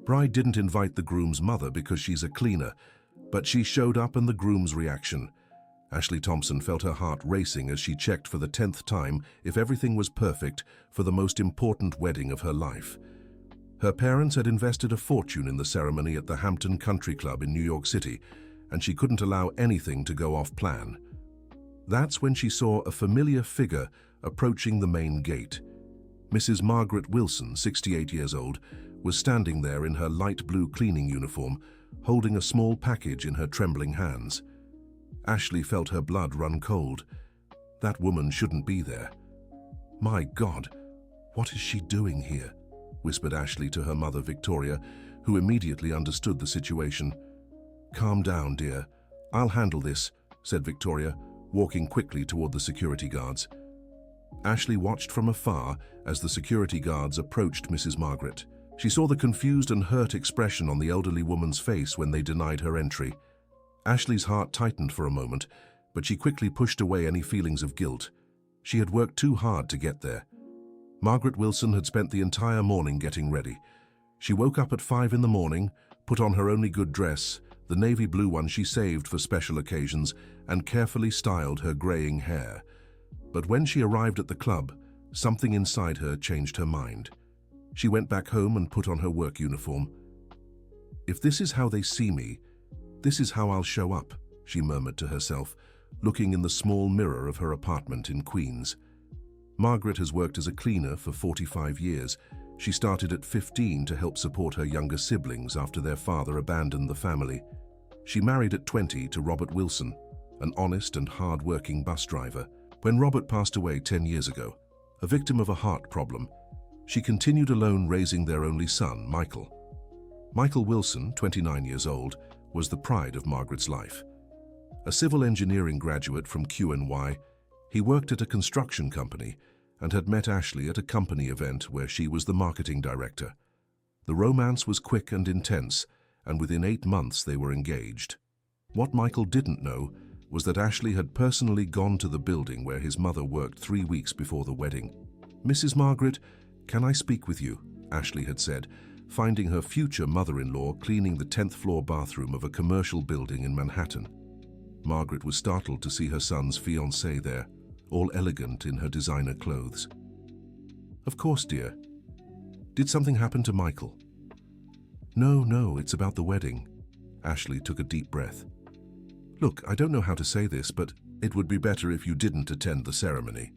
Bride didn't invite the groom's mother because she's a cleaner, but she showed up and the groom's reaction. Ashley Thompson felt her heart racing as she checked for the 10th time if everything was perfect for the most important wedding of her life. Her parents had invested a fortune in the ceremony at the Hampton Country Club in New York City, and she couldn't allow anything to go off plan. That's when she saw a familiar figure approaching the main gate. Mrs. Margaret Wilson, 68 years old, was standing there in her light blue cleaning uniform, holding a small package in her trembling hands. Ashley felt her blood run cold. That woman shouldn't be there. "My God, what is she doing here?" whispered Ashley to her mother, Victoria, who immediately understood the situation. "Calm down, dear. I'll handle this," said Victoria, walking quickly toward the security guards. Ashley watched from afar as the security guards approached Mrs. Margaret. She saw the confused and hurt expression on the elderly woman's face when they denied her entry. Ashley's heart tightened for a moment, but she quickly pushed away any feelings of guilt. She had worked too hard to get there. Margaret Wilson had spent the entire morning getting ready. She woke up at 5 in the morning, put on her only good dress, the navy blue one she saved for special occasions, and carefully styled her graying hair. But when she arrived at the club, something inside her changed her mind. She went back home and put on her work uniform. "If this is how they see me, this is how I'll show up," she murmured to herself, looking in the small mirror of her apartment in Queens. Margaret has worked as a cleaner for 45 years. She started at 15 to help support her younger siblings after their father abandoned the family. She married at 20 to Robert Wilson, an honest and hard-working bus driver. When Robert passed away 10 years ago, a victim of a heart problem, she continued alone raising their only son, Michael. Michael Wilson, 29 years old, was the pride of Margaret's life. A civil engineering graduate from QNY, he worked at a construction company and had met Ashley at a company event where she was the marketing director. The romance was quick and intense, and within 8 months they were engaged. What Michael didn't know was that Ashley had personally gone to the building where his mother worked 3 weeks before the wedding. "Mrs. Margaret, can I speak with you?" Ashley had said, finding her future mother-in-law cleaning the 10th floor bathroom of a commercial building in Manhattan. Margaret was startled to see her son's fiancée there, all elegant in her designer clothes. "Of course, dear. Did something happen to Michael?" No, it's about the wedding." Ashley took a deep breath. "Look, I don't know how to say this, but it would be better if you didn't attend the ceremony."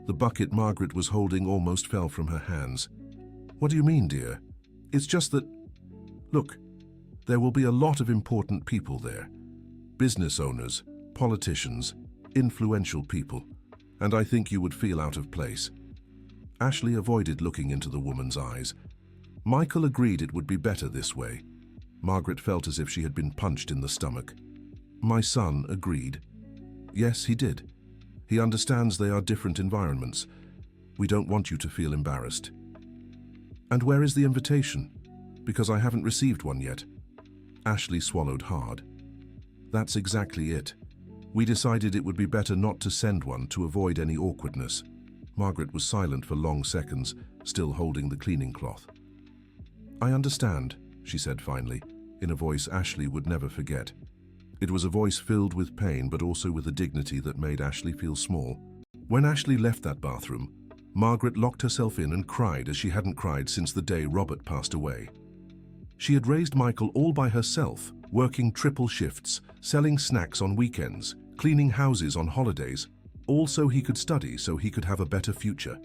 The bucket Margaret was holding almost fell from her hands. "What do you mean, dear? It's just that... Look, there will be a lot of important people there. Business owners, politicians, influential people, and I think you would feel out of place." Ashley avoided looking into the woman's eyes. Michael agreed it would be better this way. Margaret felt as if she had been punched in the stomach. "My son agreed." "Yes, he did. He understands they are different environments. We don't want you to feel embarrassed." "And where is the invitation? Because I haven't received one yet." Ashley swallowed hard. "That's exactly it. We decided it would be better not to send one to avoid any awkwardness." Margaret was silent for long seconds, still holding the cleaning cloth. "I understand," she said finally, in a voice Ashley would never forget. It was a voice filled with pain, but also with a dignity that made Ashley feel small. When Ashley left that bathroom, Margaret locked herself in and cried as she hadn't cried since the day Robert passed away. She had raised Michael all by herself, working triple shifts, selling snacks on weekends, cleaning houses on holidays, all so he could study, so he could have a better future.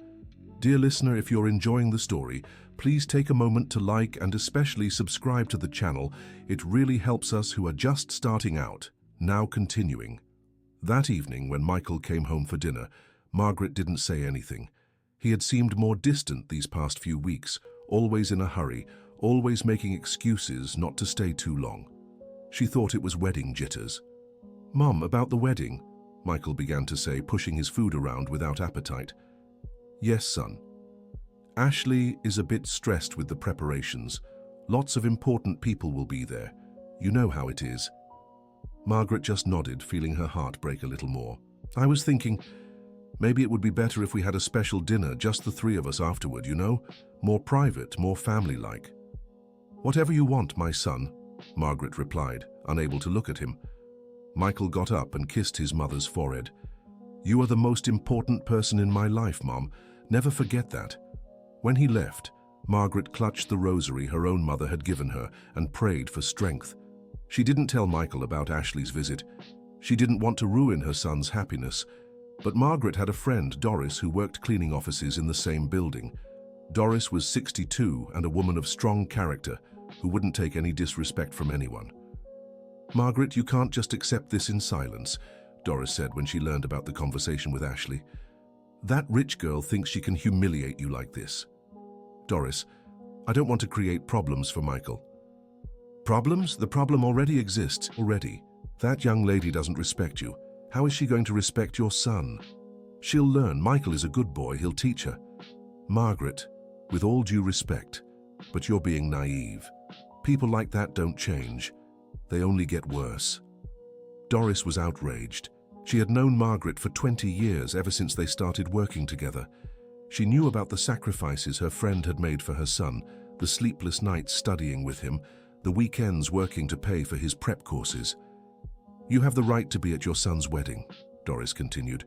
Dear listener, if you're enjoying the story, please take a moment to like and especially subscribe to the channel. It really helps us who are just starting out. Now continuing. That evening, when Michael came home for dinner, Margaret didn't say anything. He had seemed more distant these past few weeks, always in a hurry, always making excuses not to stay too long. She thought it was wedding jitters. "Mum, about the wedding," Michael began to say, pushing his food around without appetite. "Yes, son. Ashley is a bit stressed with the preparations. Lots of important people will be there. You know how it is." Margaret just nodded, feeling her heart break a little more. "I was thinking, maybe it would be better if we had a special dinner, just the three of us afterward, you know? More private, more family-like." "Whatever you want, my son," Margaret replied, unable to look at him. Michael got up and kissed his mother's forehead. "You are the most important person in my life, Mom. Never forget that." When he left, Margaret clutched the rosary her own mother had given her and prayed for strength. She didn't tell Michael about Ashley's visit. She didn't want to ruin her son's happiness. But Margaret had a friend, Doris, who worked cleaning offices in the same building. Doris was 62 and a woman of strong character who wouldn't take any disrespect from anyone. "Margaret, you can't just accept this in silence," Doris said when she learned about the conversation with Ashley. "That rich girl thinks she can humiliate you like this." "Doris, I don't want to create problems for Michael." "Problems? The problem already exists, already. That young lady doesn't respect you. How is she going to respect your son? She'll learn. Michael is a good boy. He'll teach her." "Margaret, with all due respect, but you're being naive. People like that don't change. They only get worse." Doris was outraged. She had known Margaret for 20 years, ever since they started working together. She knew about the sacrifices her friend had made for her son, the sleepless nights studying with him, the weekends working to pay for his prep courses. "You have the right to be at your son's wedding," Doris continued.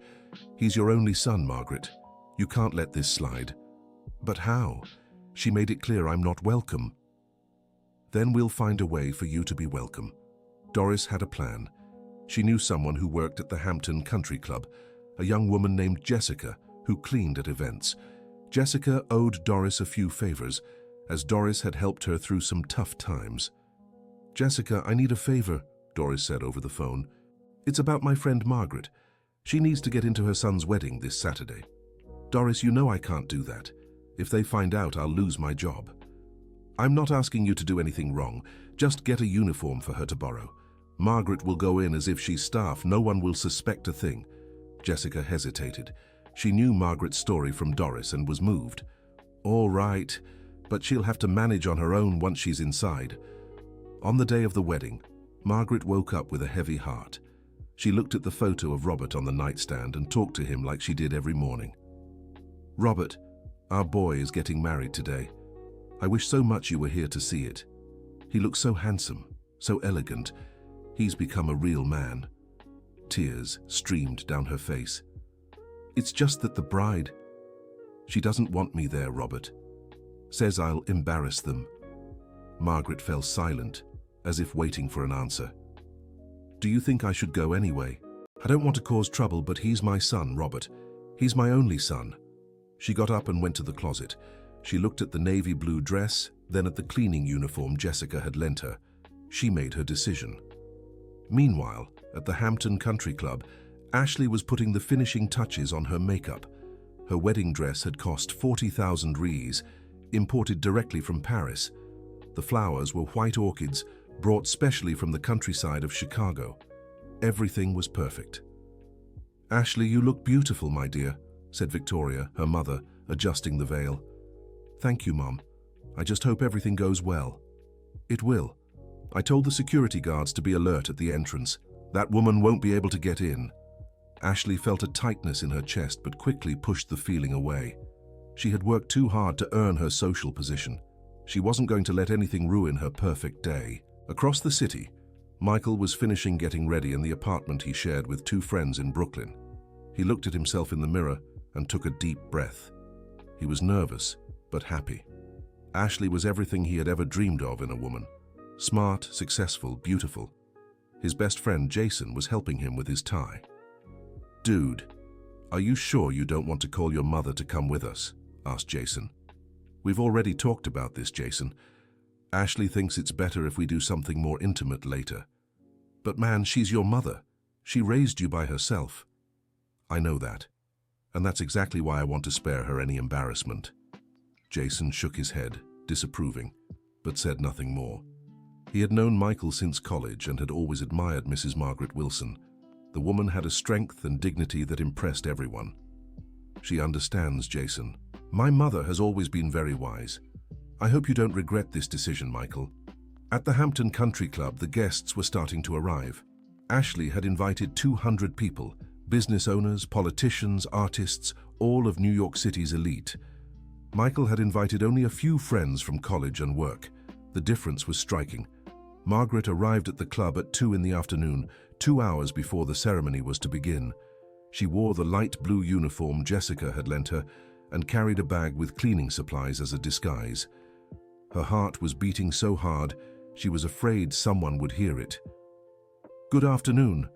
"He's your only son, Margaret. You can't let this slide." "But how? She made it clear I'm not welcome." "Then we'll find a way for you to be welcome." Doris had a plan. She knew someone who worked at the Hampton Country Club, a young woman named Jessica, who cleaned at events. Jessica owed Doris a few favors, as Doris had helped her through some tough times. "Jessica, I need a favor," Doris said over the phone. "It's about my friend Margaret. She needs to get into her son's wedding this Saturday." "Doris, you know I can't do that. If they find out, I'll lose my job." "I'm not asking you to do anything wrong. Just get a uniform for her to borrow. Margaret will go in as if she's staff. No one will suspect a thing." Jessica hesitated. She knew Margaret's story from Doris and was moved. "All right, but she'll have to manage on her own once she's inside." On the day of the wedding, Margaret woke up with a heavy heart. She looked at the photo of Robert on the nightstand and talked to him like she did every morning. "Robert, our boy is getting married today. I wish so much you were here to see it. He looks so handsome, so elegant. He's become a real man." Tears streamed down her face. "It's just that the bride, she doesn't want me there, Robert. Says I'll embarrass them." Margaret fell silent, as if waiting for an answer. "Do you think I should go anyway? I don't want to cause trouble, but he's my son, Robert. He's my only son." She got up and went to the closet. She looked at the navy blue dress, then at the cleaning uniform Jessica had lent her. She made her decision. Meanwhile, at the Hampton Country Club, Ashley was putting the finishing touches on her makeup. Her wedding dress had cost 40,000 Rs, imported directly from Paris. The flowers were white orchids, brought specially from the countryside of Chicago. Everything was perfect. "Ashley, you look beautiful, my dear," said Victoria, her mother, adjusting the veil. "Thank you, Mom. I just hope everything goes well." "It will. I told the security guards to be alert at the entrance. That woman won't be able to get in." Ashley felt a tightness in her chest but quickly pushed the feeling away. She had worked too hard to earn her social position. She wasn't going to let anything ruin her perfect day. Across the city, Michael was finishing getting ready in the apartment he shared with two friends in Brooklyn. He looked at himself in the mirror and took a deep breath. He was nervous, but happy. Ashley was everything he had ever dreamed of in a woman. Smart, successful, beautiful. His best friend, Jason, was helping him with his tie. "Dude, are you sure you don't want to call your mother to come with us?" asked Jason. "We've already talked about this, Jason. Ashley thinks it's better if we do something more intimate later." "But man, she's your mother. She raised you by herself." "I know that. And that's exactly why I want to spare her any embarrassment." Jason shook his head, disapproving, but said nothing more. He had known Michael since college and had always admired Mrs. Margaret Wilson. The woman had a strength and dignity that impressed everyone. "She understands, Jason. My mother has always been very wise. I hope you don't regret this decision, Michael." At the Hampton Country Club, the guests were starting to arrive. Ashley had invited 200 people, business owners, politicians, artists, all of New York City's elite. Michael had invited only a few friends from college and work. The difference was striking. Margaret arrived at the club at 2 in the afternoon, 2 hours before the ceremony was to begin. She wore the light blue uniform Jessica had lent her and carried a bag with cleaning supplies as a disguise. Her heart was beating so hard, she was afraid someone would hear it. "Good afternoon.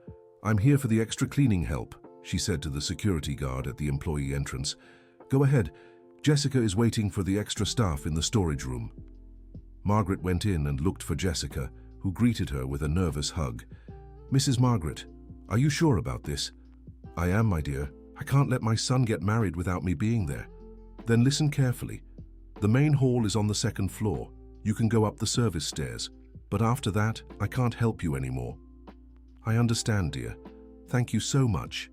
I'm here for the extra cleaning help," she said to the security guard at the employee entrance. "Go ahead. Jessica is waiting for the extra staff in the storage room." Margaret went in and looked for Jessica, who greeted her with a nervous hug. "Mrs. Margaret, are you sure about this?" "I am, my dear. I can't let my son get married without me being there." "Then listen carefully. The main hall is on the 2nd floor. You can go up the service stairs. But after that, I can't help you anymore." "I understand, dear. Thank you so much."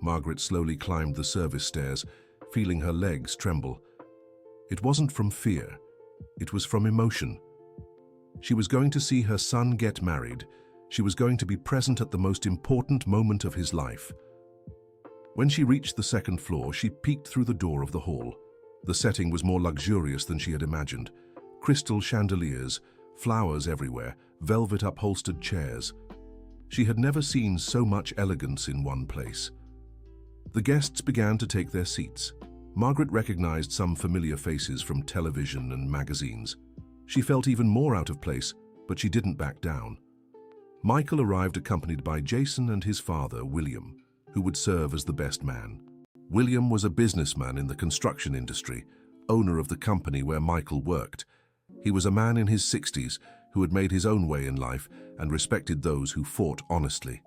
Margaret slowly climbed the service stairs, feeling her legs tremble. It wasn't from fear. It was from emotion. She was going to see her son get married. She was going to be present at the most important moment of his life. When she reached the 2nd floor, she peeked through the door of the hall. The setting was more luxurious than she had imagined. Crystal chandeliers, flowers everywhere, velvet upholstered chairs. She had never seen so much elegance in one place. The guests began to take their seats. Margaret recognized some familiar faces from television and magazines. She felt even more out of place, but she didn't back down. Michael arrived accompanied by Jason and his father, William, who would serve as the best man. William was a businessman in the construction industry, owner of the company where Michael worked. He was a man in his 60s who had made his own way in life and respected those who fought honestly.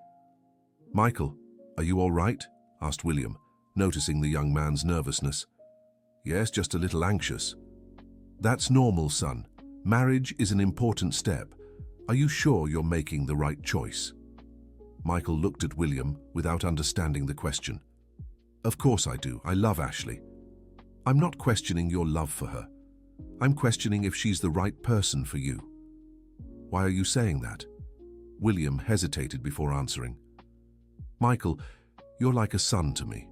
"Michael, are you all right?" asked William, noticing the young man's nervousness. "Yes, just a little anxious." "That's normal, son. Marriage is an important step. Are you sure you're making the right choice?" Michael looked at William without understanding the question. "Of course I do. I love Ashley. I'm not questioning your love for her. I'm questioning if she's the right person for you." "Why are you saying that?" William hesitated before answering. "Michael, you're like a son to me.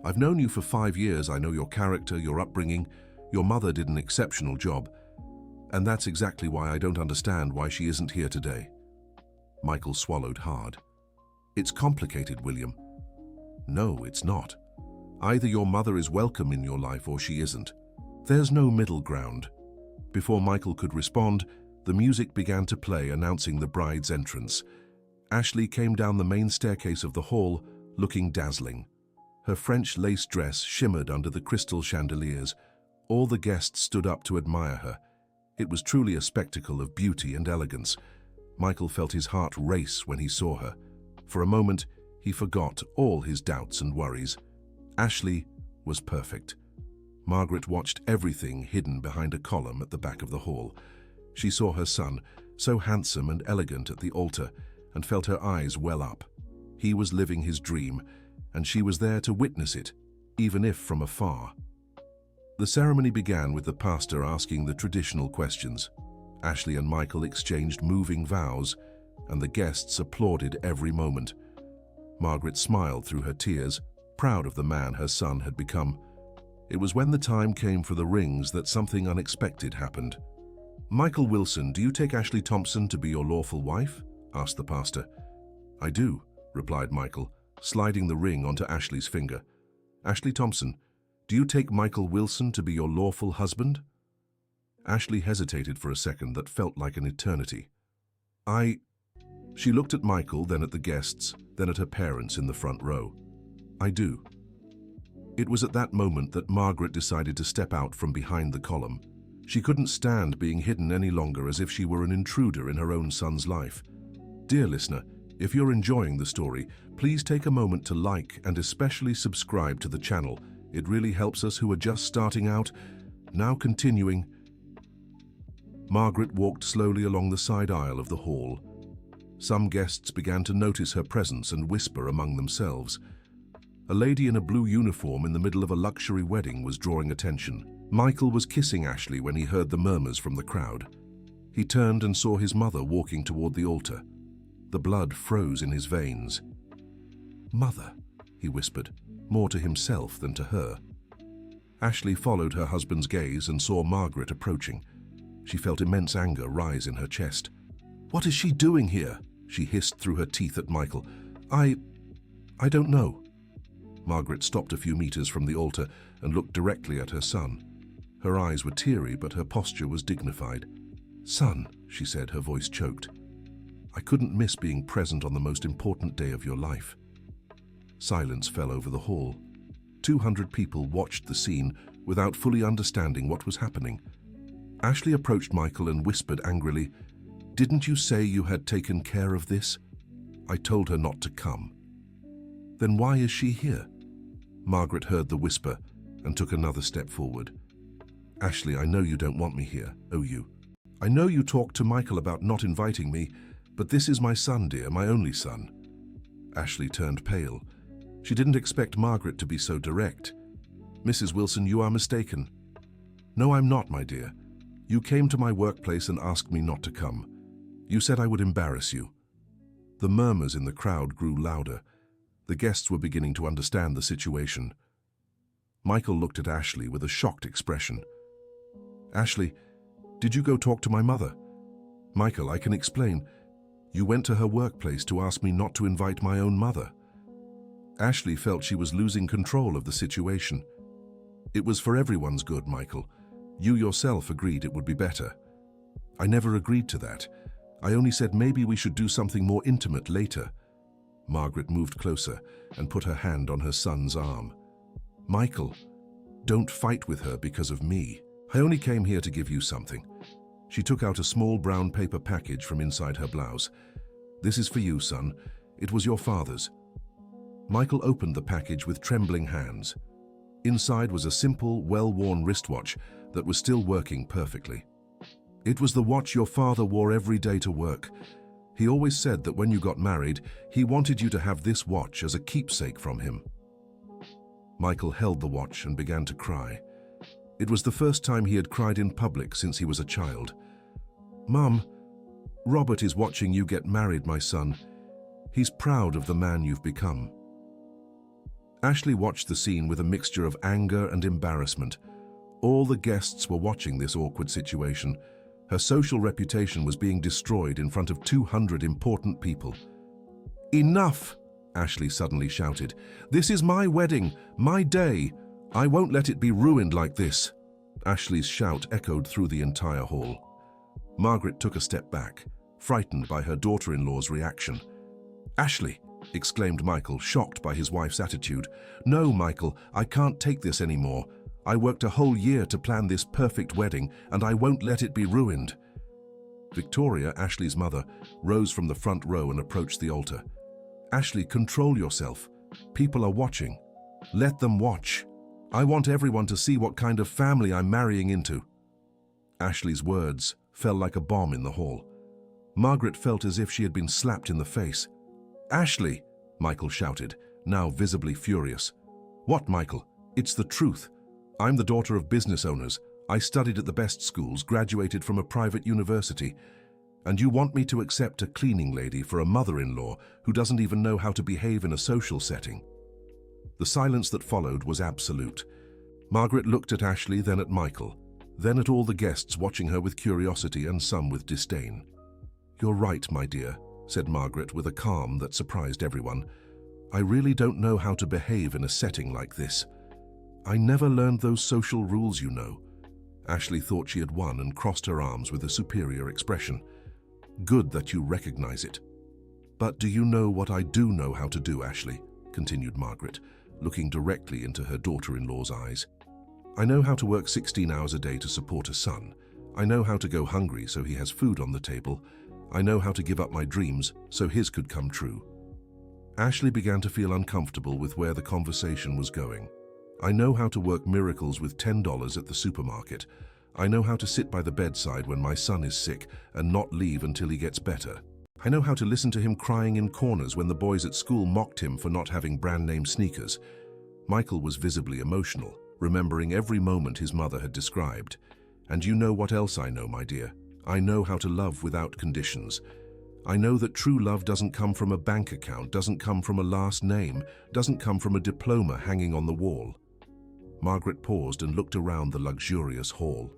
I've known you for 5 years. I know your character, your upbringing. Your mother did an exceptional job. And that's exactly why I don't understand why she isn't here today." Michael swallowed hard. "It's complicated, William." "No, it's not. Either your mother is welcome in your life or she isn't. There's no middle ground." Before Michael could respond, the music began to play, announcing the bride's entrance. Ashley came down the main staircase of the hall, looking dazzling. Her French lace dress shimmered under the crystal chandeliers. All the guests stood up to admire her. It was truly a spectacle of beauty and elegance. Michael felt his heart race when he saw her. For a moment, he forgot all his doubts and worries. Ashley was perfect. Margaret watched everything hidden behind a column at the back of the hall. She saw her son, so handsome and elegant at the altar, and felt her eyes well up. He was living his dream, and she was there to witness it, even if from afar. The ceremony began with the pastor asking the traditional questions. Ashley and Michael exchanged moving vows, and the guests applauded every moment. Margaret smiled through her tears, proud of the man her son had become. It was when the time came for the rings that something unexpected happened. "Michael Wilson, do you take Ashley Thompson to be your lawful wife?" asked the pastor. "I do," replied Michael, sliding the ring onto Ashley's finger. "Ashley Thompson, do you take Michael Wilson to be your lawful husband?" Ashley hesitated for a second that felt like an eternity. She looked at Michael, then at the guests, then at her parents in the front row. "I do." It was at that moment that Margaret decided to step out from behind the column. She couldn't stand being hidden any longer as if she were an intruder in her own son's life. Dear listener, if you're enjoying the story, please take a moment to like and especially subscribe to the channel. It really helps us who are just starting out. Now continuing. Margaret walked slowly along the side aisle of the hall. Some guests began to notice her presence and whisper among themselves. A lady in a blue uniform in the middle of a luxury wedding was drawing attention. Michael was kissing Ashley when he heard the murmurs from the crowd. He turned and saw his mother walking toward the altar. The blood froze in his veins. "Mother," he whispered, more to himself than to her. Ashley followed her husband's gaze and saw Margaret approaching. She felt immense anger rise in her chest. "What is she doing here?" she hissed through her teeth at Michael. I don't know." Margaret stopped a few meters from the altar and looked directly at her son. Her eyes were teary, but her posture was dignified. "Son," she said, her voice choked, "I couldn't miss being present on the most important day of your life." Silence fell over the hall. 200 people watched the scene without fully understanding what was happening. Ashley approached Michael and whispered angrily, "Didn't you say you had taken care of this? I told her not to come." "Then why is she here?" Margaret heard the whisper and took another step forward. "Ashley, I know you don't want me here, oh you. I know you talked to Michael about not inviting me, but this is my son, dear, my only son." Ashley turned pale. She didn't expect Margaret to be so direct. "Mrs. Wilson, you are mistaken." "No, I'm not, my dear. You came to my workplace and asked me not to come. You said I would embarrass you." The murmurs in the crowd grew louder. The guests were beginning to understand the situation. Michael looked at Ashley with a shocked expression. "Ashley, did you go talk to my mother?" "Michael, I can explain. You went to her workplace to ask me not to invite my own mother." Ashley felt she was losing control of the situation. "It was for everyone's good, Michael. You yourself agreed it would be better." "I never agreed to that. I only said maybe we should do something more intimate later." Margaret moved closer and put her hand on her son's arm. "Michael, don't fight with her because of me. I only came here to give you something." She took out a small brown paper package from inside her blouse. "This is for you, son. It was your father's." Michael opened the package with trembling hands. Inside was a simple, well-worn wristwatch that was still working perfectly. "It was the watch your father wore every day to work. He always said that when you got married, he wanted you to have this watch as a keepsake from him." Michael held the watch and began to cry. It was the first time he had cried in public since he was a child. "Mum, Robert is watching you get married, my son. He's proud of the man you've become." Ashley watched the scene with a mixture of anger and embarrassment. All the guests were watching this awkward situation. Her social reputation was being destroyed in front of 200 important people. "Enough!" Ashley suddenly shouted. "This is my wedding, my day. I won't let it be ruined like this." Ashley's shout echoed through the entire hall. Margaret took a step back, frightened by her daughter-in-law's reaction. "Ashley!" exclaimed Michael, shocked by his wife's attitude. "No, Michael, I can't take this anymore. I worked a whole year to plan this perfect wedding, and I won't let it be ruined." Victoria, Ashley's mother, rose from the front row and approached the altar. "Ashley, control yourself. People are watching. Let them watch. I want everyone to see what kind of family I'm marrying into." Ashley's words fell like a bomb in the hall. Margaret felt as if she had been slapped in the face. "Ashley!" Michael shouted, now visibly furious. "What, Michael? It's the truth. I'm the daughter of business owners. I studied at the best schools, graduated from a private university. And you want me to accept a cleaning lady for a mother-in-law who doesn't even know how to behave in a social setting?" The silence that followed was absolute. Margaret looked at Ashley, then at Michael, then at all the guests watching her with curiosity and some with disdain. "You're right, my dear," said Margaret with a calm that surprised everyone. "I really don't know how to behave in a setting like this. I never learned those social rules, you know." Ashley thought she had won and crossed her arms with a superior expression. "Good that you recognize it." "But do you know what I do know how to do, Ashley?" continued Margaret, looking directly into her daughter-in-law's eyes. "I know how to work 16 hours a day to support a son. I know how to go hungry so he has food on the table. I know how to give up my dreams so his could come true." Ashley began to feel uncomfortable with where the conversation was going. "I know how to work miracles with $10 at the supermarket. I know how to sit by the bedside when my son is sick and not leave until he gets better. I know how to listen to him crying in corners when the boys at school mocked him for not having brand-name sneakers." Michael was visibly emotional, remembering every moment his mother had described. "And you know what else I know, my dear? I know how to love without conditions. I know that true love doesn't come from a bank account, doesn't come from a last name, doesn't come from a diploma hanging on the wall." Margaret paused and looked around the luxurious hall.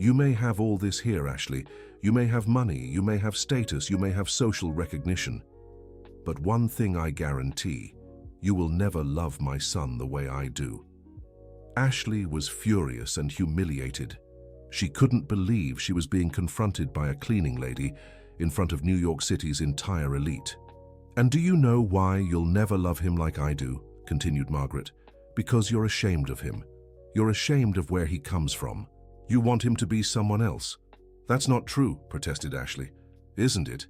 You may have all this here, Ashley. You may have money, you may have status, you may have social recognition. But one thing I guarantee, you will never love my son the way I do." Ashley was furious and humiliated. She couldn't believe she was being confronted by a cleaning lady in front of New York City's entire elite. "And do you know why you'll never love him like I do?" continued Margaret. "Because you're ashamed of him. You're ashamed of where he comes from. You want him to be someone else." "That's not true," protested Ashley. "Isn't it?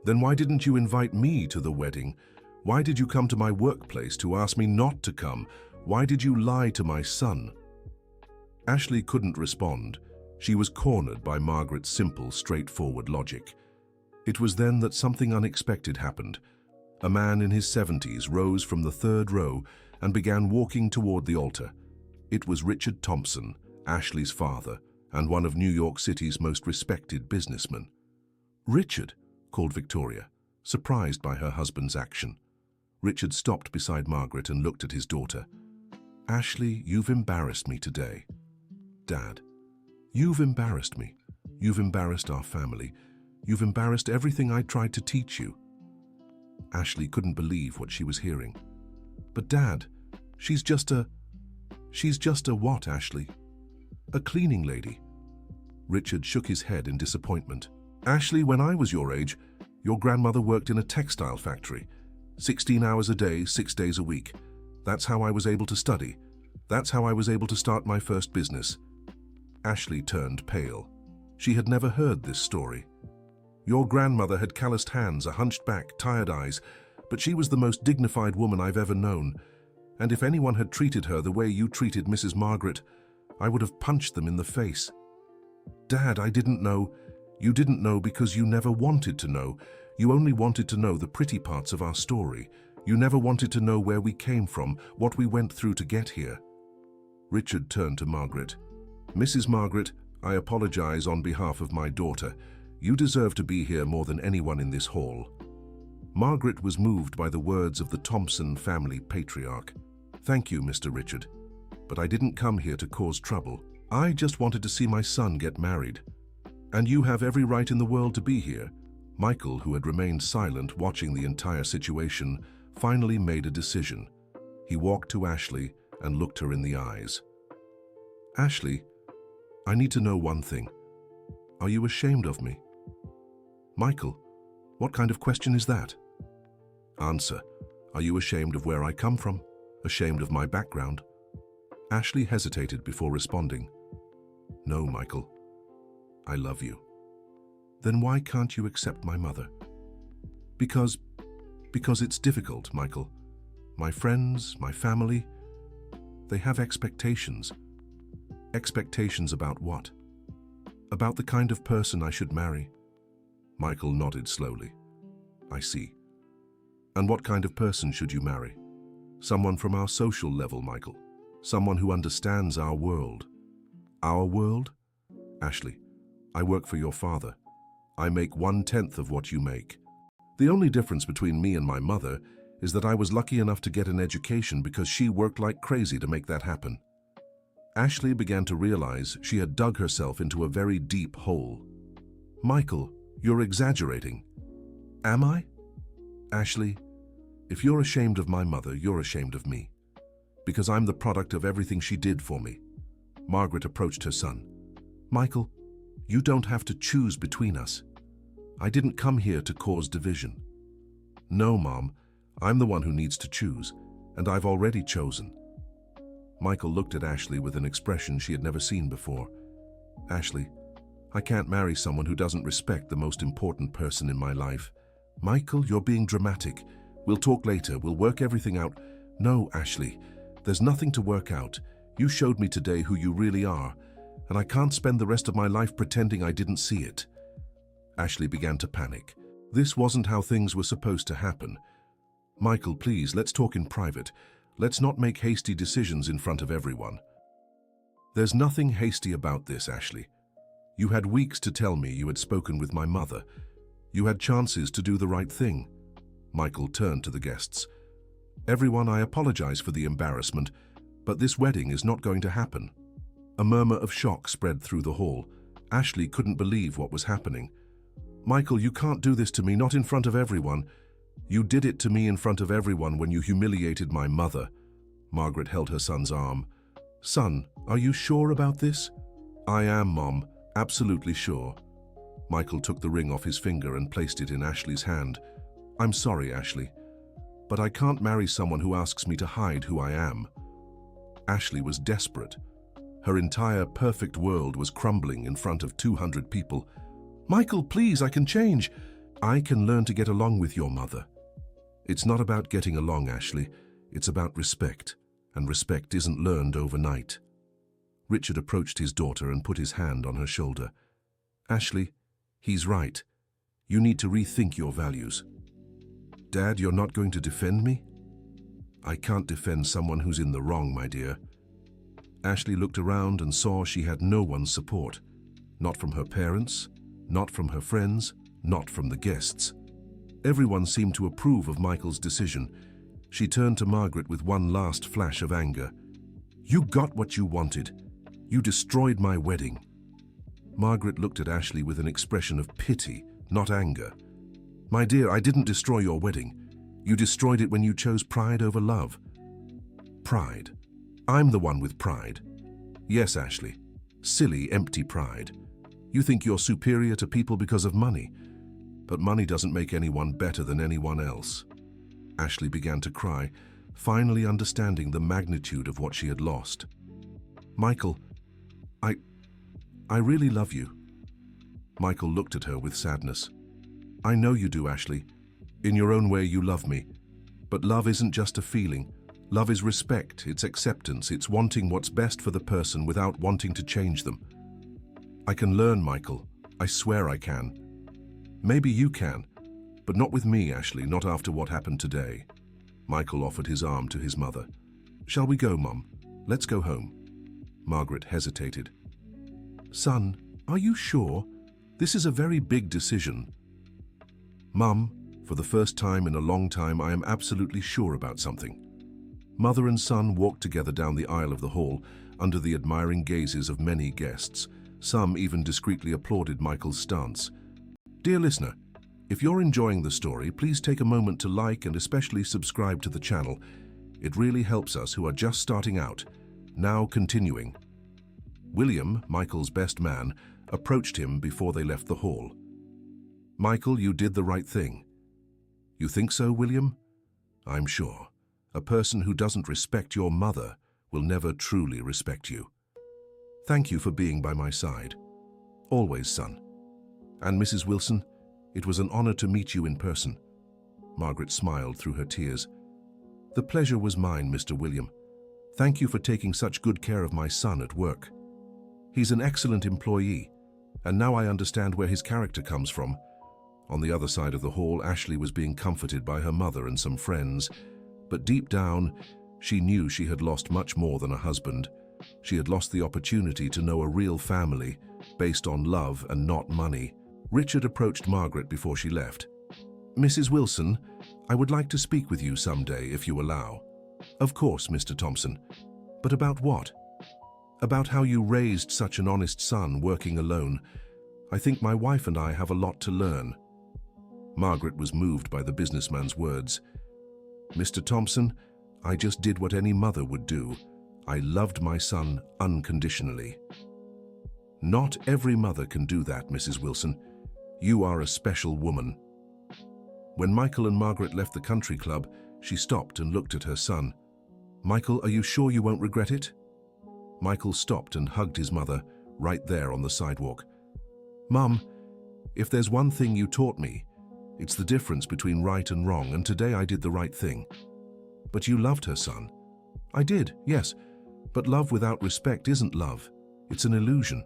Then why didn't you invite me to the wedding? Why did you come to my workplace to ask me not to come? Why did you lie to my son?" Ashley couldn't respond. She was cornered by Margaret's simple, straightforward logic. It was then that something unexpected happened. A man in his 70s rose from the third row and began walking toward the altar. It was Richard Thompson, Ashley's father, and one of New York City's most respected businessmen. "Richard," called Victoria, surprised by her husband's action. Richard stopped beside Margaret and looked at his daughter. "Ashley, you've embarrassed me today." "Dad, you've embarrassed me. You've embarrassed our family. You've embarrassed everything I tried to teach you." Ashley couldn't believe what she was hearing. "But Dad, she's just a what, Ashley?" "A cleaning lady." Richard shook his head in disappointment. "Ashley, when I was your age, your grandmother worked in a textile factory. 16 hours a day, 6 days a week. That's how I was able to study. That's how I was able to start my first business." Ashley turned pale. She had never heard this story. "Your grandmother had calloused hands, a hunched back, tired eyes, but she was the most dignified woman I've ever known. And if anyone had treated her the way you treated Mrs. Margaret, I would have punched them in the face." "Dad, I didn't know." "You didn't know because you never wanted to know. You only wanted to know the pretty parts of our story. You never wanted to know where we came from, what we went through to get here." Richard turned to Margaret. "Mrs. Margaret, I apologize on behalf of my daughter. You deserve to be here more than anyone in this hall." Margaret was moved by the words of the Thompson family patriarch. "Thank you, Mr. Richard. But I didn't come here to cause trouble. I just wanted to see my son get married. And you have every right in the world to be here." Michael, who had remained silent watching the entire situation, finally made a decision. He walked to Ashley and looked her in the eyes. "Ashley, I need to know one thing. Are you ashamed of me?" "Michael, what kind of question is that?" "Answer. Are you ashamed of where I come from? Ashamed of my background?" Ashley hesitated before responding. "No, Michael. I love you." "Then why can't you accept my mother?" Because it's difficult, Michael. My friends, my family, they have expectations." "Expectations about what?" "About the kind of person I should marry." Michael nodded slowly. "I see. And what kind of person should you marry?" "Someone from our social level, Michael. Someone who understands our world." "Our world?" "Ashley, I work for your father. I make 1/10 of what you make. The only difference between me and my mother is that I was lucky enough to get an education because she worked like crazy to make that happen." Ashley began to realize she had dug herself into a very deep hole. "Michael, you're exaggerating." "Am I?" "Ashley, if you're ashamed of my mother, you're ashamed of me. Because I'm the product of everything she did for me." Margaret approached her son. "Michael, you don't have to choose between us. I didn't come here to cause division." "No, Mom, I'm the one who needs to choose, and I've already chosen." Michael looked at Ashley with an expression she had never seen before. "Ashley, I can't marry someone who doesn't respect the most important person in my life." "Michael, you're being dramatic. We'll talk later. We'll work everything out." "No, Ashley, there's nothing to work out. You showed me today who you really are, and I can't spend the rest of my life pretending I didn't see it." Ashley began to panic. This wasn't how things were supposed to happen. "Michael, please, let's talk in private. Let's not make hasty decisions in front of everyone." "There's nothing hasty about this, Ashley. You had weeks to tell me you had spoken with my mother. You had chances to do the right thing." Michael turned to the guests. "Everyone, I apologize for the embarrassment, but this wedding is not going to happen." A murmur of shock spread through the hall. Ashley couldn't believe what was happening. "Michael, you can't do this to me, not in front of everyone. You did it to me in front of everyone when you humiliated my mother." Margaret held her son's arm. "Son, are you sure about this?" "I am, Mom. Absolutely sure." Michael took the ring off his finger and placed it in Ashley's hand. "I'm sorry, Ashley, but I can't marry someone who asks me to hide who I am." Ashley was desperate. Her entire perfect world was crumbling in front of 200 people. "Michael, please, I can change. I can learn to get along with your mother." "It's not about getting along, Ashley. It's about respect, and respect isn't learned overnight." Richard approached his daughter and put his hand on her shoulder. "Ashley, he's right. You need to rethink your values." "Dad, you're not going to defend me?" "I can't defend someone who's in the wrong, my dear." Ashley looked around and saw she had no one's support. Not from her parents, not from her friends, not from the guests. Everyone seemed to approve of Michael's decision. She turned to Margaret with one last flash of anger. "You got what you wanted. You destroyed my wedding." Margaret looked at Ashley with an expression of pity, not anger. "My dear, I didn't destroy your wedding. You destroyed it when you chose pride over love." "Pride? I'm the one with pride." "Yes, Ashley. Silly, empty pride. You think you're superior to people because of money. But money doesn't make anyone better than anyone else." Ashley began to cry, finally understanding the magnitude of what she had lost. "Michael, I really love you." Michael looked at her with sadness. "I know you do, Ashley. In your own way, you love me. But love isn't just a feeling. Love is respect, it's acceptance, it's wanting what's best for the person without wanting to change them. I can learn, Michael. I swear I can. Maybe you can, but not with me, Ashley, not after what happened today." Michael offered his arm to his mother. "Shall we go, Mum? Let's go home." Margaret hesitated. "Son, are you sure? This is a very big decision." "Mum, for the first time in a long time, I am absolutely sure about something." Mother and son walked together down the aisle of the hall, under the admiring gazes of many guests. Some even discreetly applauded Michael's stance. Dear listener, if you're enjoying the story, please take a moment to like and especially subscribe to the channel. It really helps us who are just starting out. Now continuing. William, Michael's best man, approached him before they left the hall. "Michael, you did the right thing." "You think so, William?" "I'm sure. A person who doesn't respect your mother will never truly respect you. Thank you for being by my side. Always, son. And Mrs. Wilson, it was an honor to meet you in person." Margaret smiled through her tears. "The pleasure was mine, Mr. William. Thank you for taking such good care of my son at work. He's an excellent employee, and now I understand where his character comes from." On the other side of the hall, Ashley was being comforted by her mother and some friends, but deep down, she knew she had lost much more than a husband. She had lost the opportunity to know a real family, based on love and not money. Richard approached Margaret before she left. "Mrs. Wilson, I would like to speak with you someday, if you allow." "Of course, Mr. Thompson. But about what?" "About how you raised such an honest son working alone. I think my wife and I have a lot to learn." Margaret was moved by the businessman's words. "Mr. Thompson, I just did what any mother would do. I loved my son unconditionally." "Not every mother can do that, Mrs. Wilson. You are a special woman." When Michael and Margaret left the country club, she stopped and looked at her son. "Michael, are you sure you won't regret it?" Michael stopped and hugged his mother, right there on the sidewalk. "Mum, if there's one thing you taught me, it's the difference between right and wrong, and today I did the right thing." "But you loved her, son." "I did, yes, but love without respect isn't love. It's an illusion."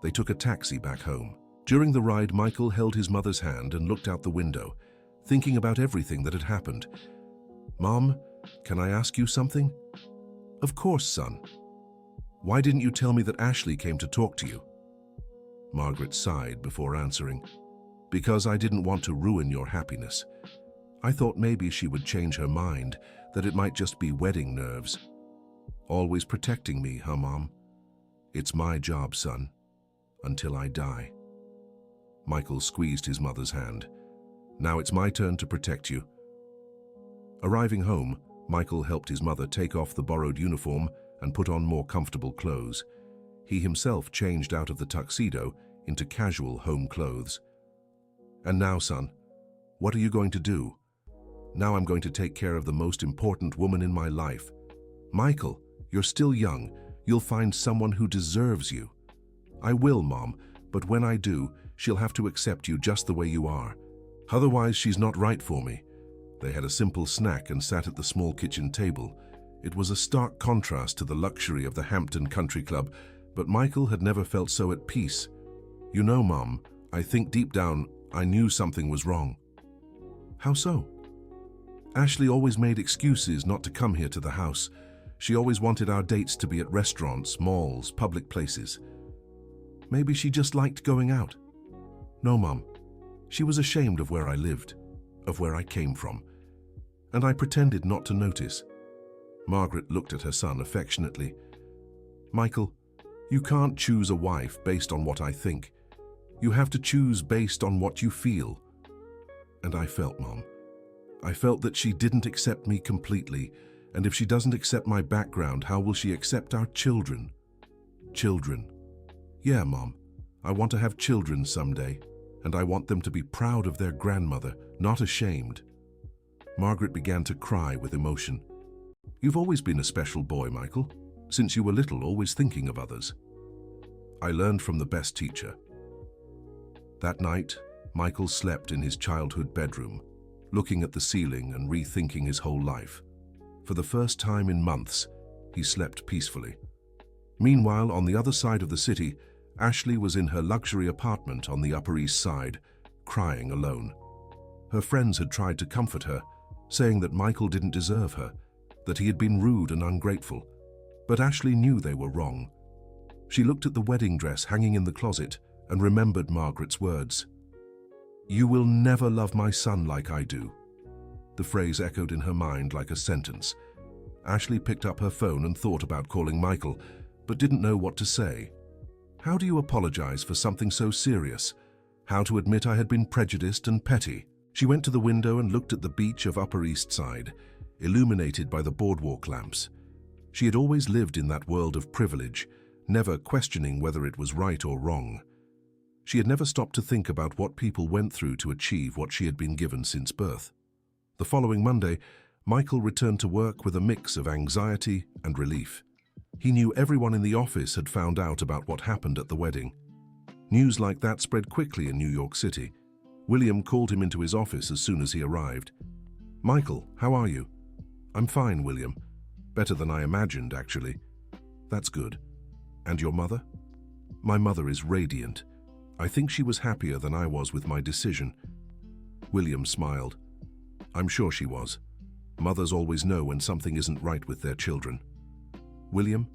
They took a taxi back home. During the ride, Michael held his mother's hand and looked out the window, thinking about everything that had happened. "Mom, can I ask you something?" "Of course, son." "Why didn't you tell me that Ashley came to talk to you?" Margaret sighed before answering. "Because I didn't want to ruin your happiness. I thought maybe she would change her mind, that it might just be wedding nerves." "Always protecting me, huh, Mom?" "It's my job, son." until I die." Michael squeezed his mother's hand. "Now it's my turn to protect you." Arriving home, Michael helped his mother take off the borrowed uniform and put on more comfortable clothes. He himself changed out of the tuxedo into casual home clothes. "And now, son, what are you going to do?" "Now I'm going to take care of the most important woman in my life." "Michael, you're still young. You'll find someone who deserves you." "I will, Mom, but when I do, she'll have to accept you just the way you are. Otherwise, she's not right for me." They had a simple snack and sat at the small kitchen table. It was a stark contrast to the luxury of the Hampton Country Club, but Michael had never felt so at peace. "You know, Mom, I think deep down I knew something was wrong." "How so?" "Ashley always made excuses not to come here to the house. She always wanted our dates to be at restaurants, malls, public places." "Maybe she just liked going out." "No, Mom. She was ashamed of where I lived, of where I came from, and I pretended not to notice." Margaret looked at her son affectionately. "Michael, you can't choose a wife based on what I think. You have to choose based on what you feel." And I felt, Mom. I felt that she didn't accept me completely, and if she doesn't accept my background, how will she accept our children? Children. Yeah, Mom, I want to have children someday, and I want them to be proud of their grandmother, not ashamed. Margaret began to cry with emotion. "You've always been a special boy, Michael, since you were little, always thinking of others. I learned from the best teacher." That night, Michael slept in his childhood bedroom, looking at the ceiling and rethinking his whole life. For the first time in months, he slept peacefully. Meanwhile, on the other side of the city, Ashley was in her luxury apartment on the Upper East Side, crying alone. Her friends had tried to comfort her, saying that Michael didn't deserve her, that he had been rude and ungrateful. But Ashley knew they were wrong. She looked at the wedding dress hanging in the closet and remembered Margaret's words. "You will never love my son like I do." The phrase echoed in her mind like a sentence. Ashley picked up her phone and thought about calling Michael, but didn't know what to say. How do you apologize for something so serious? How to admit I had been prejudiced and petty? She went to the window and looked at the beach of Upper East Side, illuminated by the boardwalk lamps. She had always lived in that world of privilege, never questioning whether it was right or wrong. She had never stopped to think about what people went through to achieve what she had been given since birth. The following Monday, Michael returned to work with a mix of anxiety and relief. He knew everyone in the office had found out about what happened at the wedding. News like that spread quickly in New York City. William called him into his office as soon as he arrived. "Michael, how are you?" "I'm fine, William. Better than I imagined, actually." "That's good. And your mother?" "My mother is radiant. I think she was happier than I was with my decision." William smiled. "I'm sure she was. Mothers always know when something isn't right with their children." "William,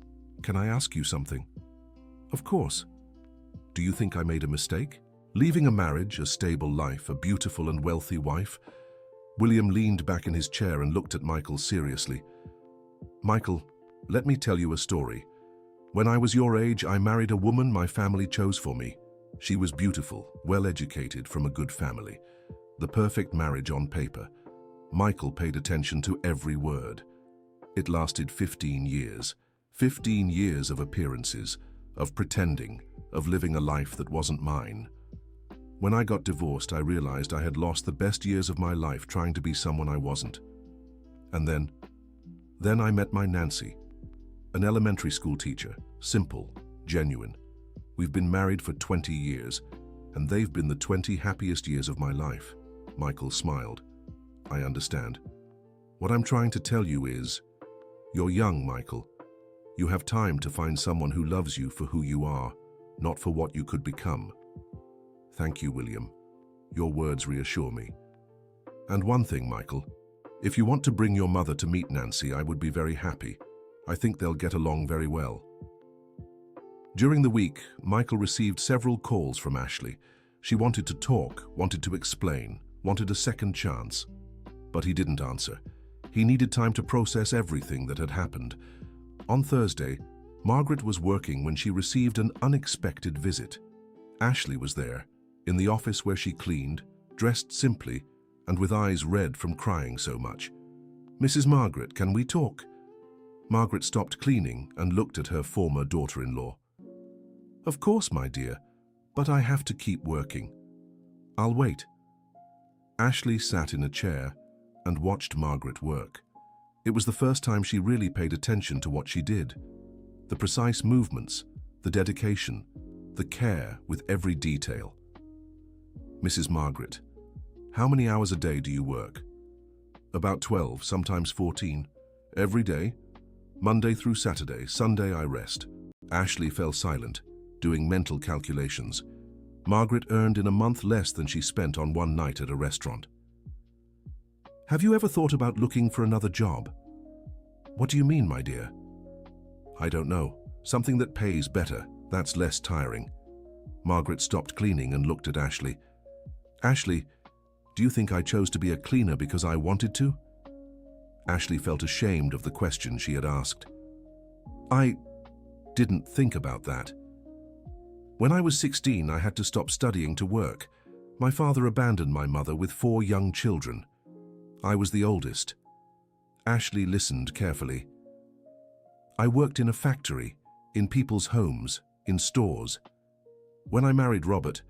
can I ask you something?" "Of course." "Do you think I made a mistake? Leaving a marriage, a stable life, a beautiful and wealthy wife?" William leaned back in his chair and looked at Michael seriously. "Michael, let me tell you a story. When I was your age, I married a woman my family chose for me. She was beautiful, well-educated, from a good family. The perfect marriage on paper. Michael paid attention to every word. It lasted 15 years. 15 years of appearances, of pretending, of living a life that wasn't mine. When I got divorced, I realized I had lost the best years of my life trying to be someone I wasn't. And then I met my Nancy, an elementary school teacher, simple, genuine. We've been married for 20 years, and they've been the 20 happiest years of my life." Michael smiled. "I understand. What I'm trying to tell you is, you're young, Michael. You have time to find someone who loves you for who you are, not for what you could become." "Thank you, William. Your words reassure me. And one thing, Michael, if you want to bring your mother to meet Nancy, I would be very happy. I think they'll get along very well." During the week, Michael received several calls from Ashley. She wanted to talk, wanted to explain, wanted a second chance. But he didn't answer. He needed time to process everything that had happened. On Thursday, Margaret was working when she received an unexpected visit. Ashley was there, in the office where she cleaned, dressed simply, and with eyes red from crying so much. "Mrs. Margaret, can we talk?" Margaret stopped cleaning and looked at her former daughter-in-law. "Of course, my dear, but I have to keep working. I'll wait." Ashley sat in a chair and watched Margaret work. It was the first time she really paid attention to what she did. The precise movements, the dedication, the care with every detail. "Mrs. Margaret, how many hours a day do you work?" "About 12, sometimes 14. Every day? Monday through Saturday, Sunday I rest." Ashley fell silent, doing mental calculations. Margaret earned in a month less than she spent on one night at a restaurant. "Have you ever thought about looking for another job?" "What do you mean, my dear?" "I don't know. Something that pays better, that's less tiring." Margaret stopped cleaning and looked at Ashley. "Ashley, do you think I chose to be a cleaner because I wanted to?" Ashley felt ashamed of the question she had asked. "I didn't think about that. When I was 16, I had to stop studying to work. My father abandoned my mother with 4 young children. I was the oldest." Ashley listened carefully. "I worked in a factory, in people's homes, in stores. When I married Robert,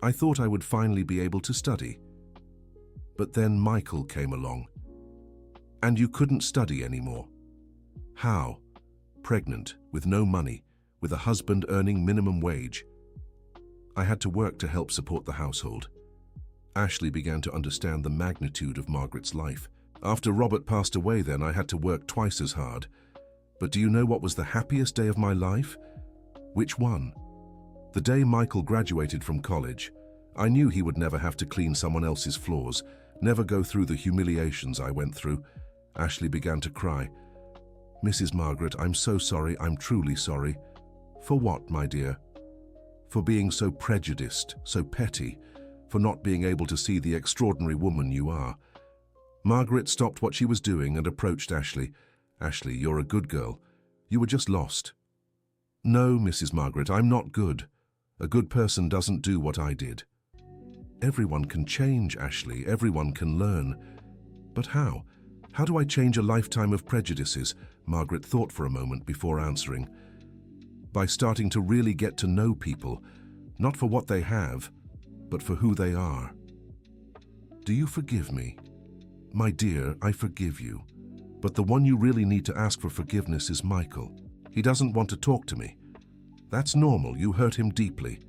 I thought I would finally be able to study. But then Michael came along. And you couldn't study anymore." "How?" "Pregnant, with no money, with a husband earning minimum wage. I had to work to help support the household." Ashley began to understand the magnitude of Margaret's life. "After Robert passed away then, I had to work twice as hard. But do you know what was the happiest day of my life?" "Which one?" "The day Michael graduated from college. I knew he would never have to clean someone else's floors, never go through the humiliations I went through." Ashley began to cry. "Mrs. Margaret, I'm so sorry, I'm truly sorry." "For what, my dear?" "For being so prejudiced, so petty, for not being able to see the extraordinary woman you are." Margaret stopped what she was doing and approached Ashley. "Ashley, you're a good girl. You were just lost." "No, Mrs. Margaret, I'm not good. A good person doesn't do what I did." "Everyone can change, Ashley. Everyone can learn." "But how? How do I change a lifetime of prejudices?" Margaret thought for a moment before answering. "By starting to really get to know people, not for what they have, but for who they are." "Do you forgive me?" "My dear, I forgive you. But the one you really need to ask for forgiveness is Michael. He doesn't want to talk to me. That's normal. You hurt him deeply."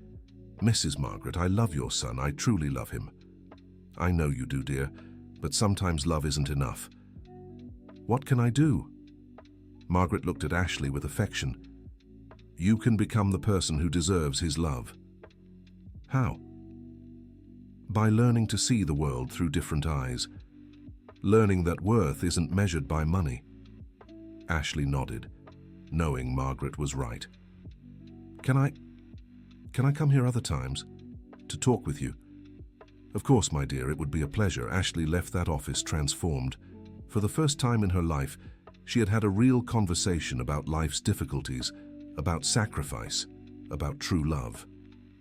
"Mrs. Margaret, I love your son. I truly love him." "I know you do, dear, but sometimes love isn't enough." "What can I do?" Margaret looked at Ashley with affection. "You can become the person who deserves his love." "How?" "By learning to see the world through different eyes. Learning that worth isn't measured by money." Ashley nodded, knowing Margaret was right. Can I come here other times? To talk with you?" "Of course, my dear, it would be a pleasure." Ashley left that office transformed. For the first time in her life, she had had a real conversation about life's difficulties, about sacrifice, about true love.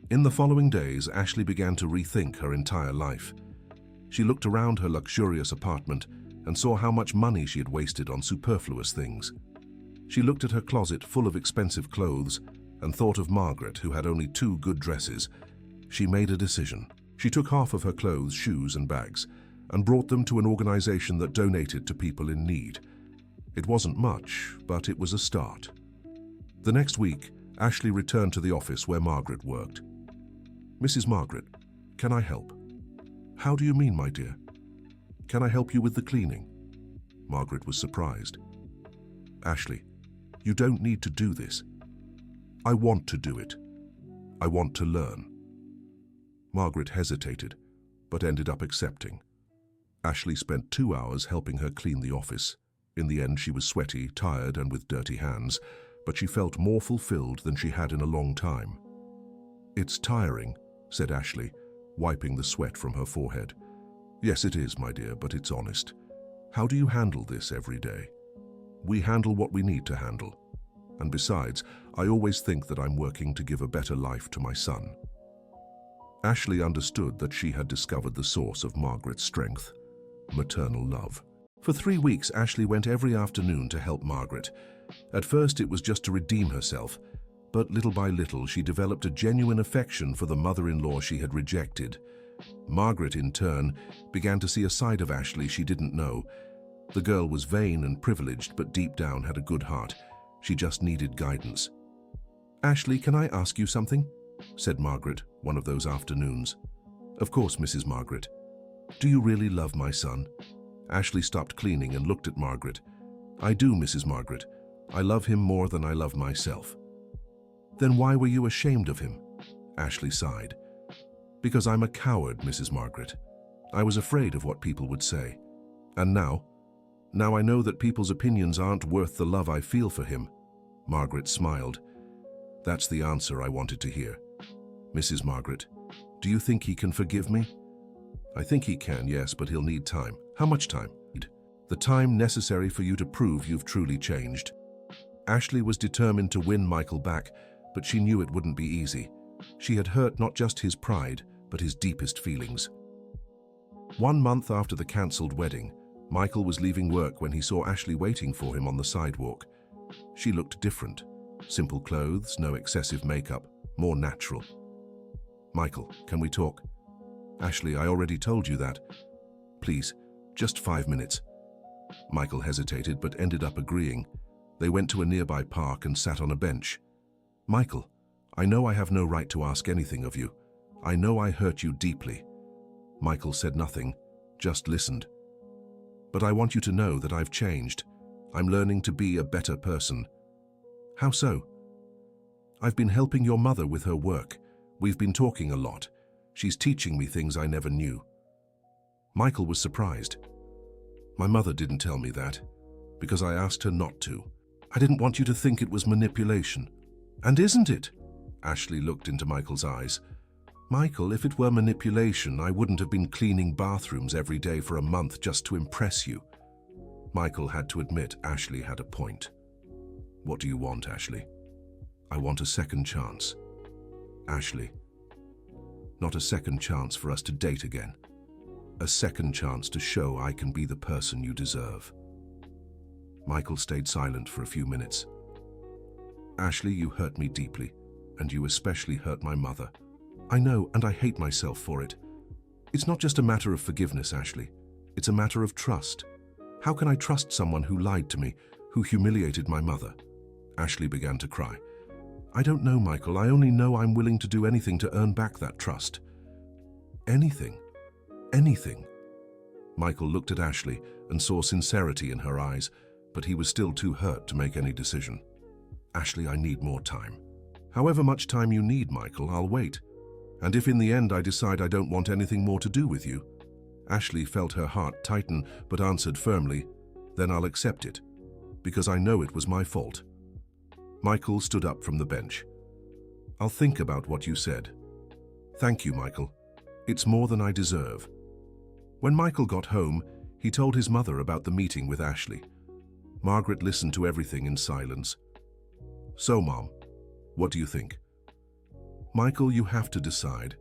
In the following days, Ashley began to rethink her entire life. She looked around her luxurious apartment and saw how much money she had wasted on superfluous things. She looked at her closet full of expensive clothes and thought of Margaret, who had only 2 good dresses. She made a decision. She took half of her clothes, shoes and bags and brought them to an organization that donated to people in need. It wasn't much, but it was a start. The next week, Ashley returned to the office where Margaret worked. "Mrs. Margaret, can I help?" "How do you mean, my dear?" "Can I help you with the cleaning?" Margaret was surprised. "Ashley, you don't need to do this." "I want to do it. I want to learn." Margaret hesitated, but ended up accepting. Ashley spent 2 hours helping her clean the office. In the end, she was sweaty, tired, and with dirty hands, but she felt more fulfilled than she had in a long time. "It's tiring," said Ashley, wiping the sweat from her forehead. "Yes, it is, my dear, but it's honest. How do you handle this every day?" "We handle what we need to handle. And besides, I always think that I'm working to give a better life to my son." Ashley understood that she had discovered the source of Margaret's strength: maternal love. For 3 weeks, Ashley went every afternoon to help Margaret. At first, it was just to redeem herself, but little by little, she developed a genuine affection for the mother-in-law she had rejected. Margaret, in turn, began to see a side of Ashley she didn't know. The girl was vain and privileged, but deep down had a good heart. She just needed guidance. "Ashley, can I ask you something?" said Margaret one of those afternoons. "Of course, Mrs. Margaret. Do you really love my son?" Ashley stopped cleaning and looked at Margaret. "I do, Mrs. Margaret. I love him more than I love myself." "Then why were you ashamed of him?" Ashley sighed. "Because I'm a coward, Mrs. Margaret. I was afraid of what people would say. And now I know that people's opinions aren't worth the love I feel for him." Margaret smiled. "That's the answer I wanted to hear. Mrs. Margaret, do you think he can forgive me?" "I think he can, yes, but he'll need time." "How much time?" "The time necessary for you to prove you've truly changed." Ashley was determined to win Michael back, but she knew it wouldn't be easy. She had hurt not just his pride, but his deepest feelings. 1 month after the cancelled wedding, Michael was leaving work when he saw Ashley waiting for him on the sidewalk. She looked different. Simple clothes, no excessive makeup, more natural. "Michael, can we talk?" "Ashley, I already told you that." "Please, just 5 minutes." Michael hesitated but ended up agreeing. They went to a nearby park and sat on a bench. "Michael, I know I have no right to ask anything of you. I know I hurt you deeply." Michael said nothing, just listened. "But I want you to know that I've changed. I'm learning to be a better person." "How so?" "I've been helping your mother with her work. We've been talking a lot. She's teaching me things I never knew." Michael was surprised. "My mother didn't tell me that, because I asked her not to. I didn't want you to think it was manipulation." "And isn't it?" Ashley looked into Michael's eyes. "Michael, if it were manipulation, I wouldn't have been cleaning bathrooms every day for a month just to impress you." Michael had to admit Ashley had a point. "What do you want, Ashley?" "I want a second chance." "Ashley, not a second chance for us to date again. A second chance to show I can be the person you deserve." Michael stayed silent for a few minutes. "Ashley, you hurt me deeply, and you especially hurt my mother. I know, and I hate myself for it. It's not just a matter of forgiveness, Ashley. It's a matter of trust. How can I trust someone who lied to me, who humiliated my mother?" Ashley began to cry. "I don't know, Michael. I only know I'm willing to do anything to earn back that trust." "Anything? Anything?" Michael looked at Ashley and saw sincerity in her eyes, but he was still too hurt to make any decision. "Ashley, I need more time." "However much time you need, Michael, I'll wait. And if in the end I decide I don't want anything more to do with you," Ashley felt her heart tighten but answered firmly, "then I'll accept it, because I know it was my fault." Michael stood up from the bench. "I'll think about what you said." "Thank you, Michael. It's more than I deserve." When Michael got home, he told his mother about the meeting with Ashley. Margaret listened to everything in silence. "So, Mom, what do you think?" "Michael, you have to decide,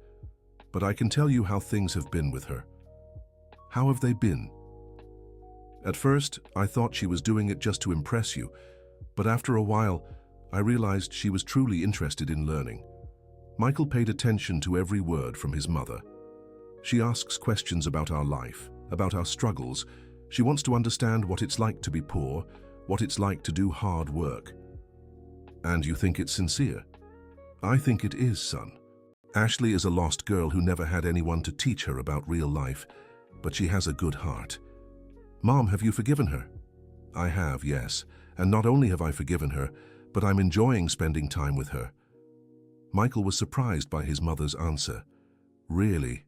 but I can tell you how things have been with her." "How have they been?" "At first, I thought she was doing it just to impress you, but after a while, I realized she was truly interested in learning." Michael paid attention to every word from his mother. "She asks questions about our life, about our struggles. She wants to understand what it's like to be poor, what it's like to do hard work." "And you think it's sincere?" "I think it is, son. Ashley is a lost girl who never had anyone to teach her about real life, but she has a good heart." "Mom, have you forgiven her?" "I have, yes. And not only have I forgiven her, but I'm enjoying spending time with her." Michael was surprised by his mother's answer. "Really?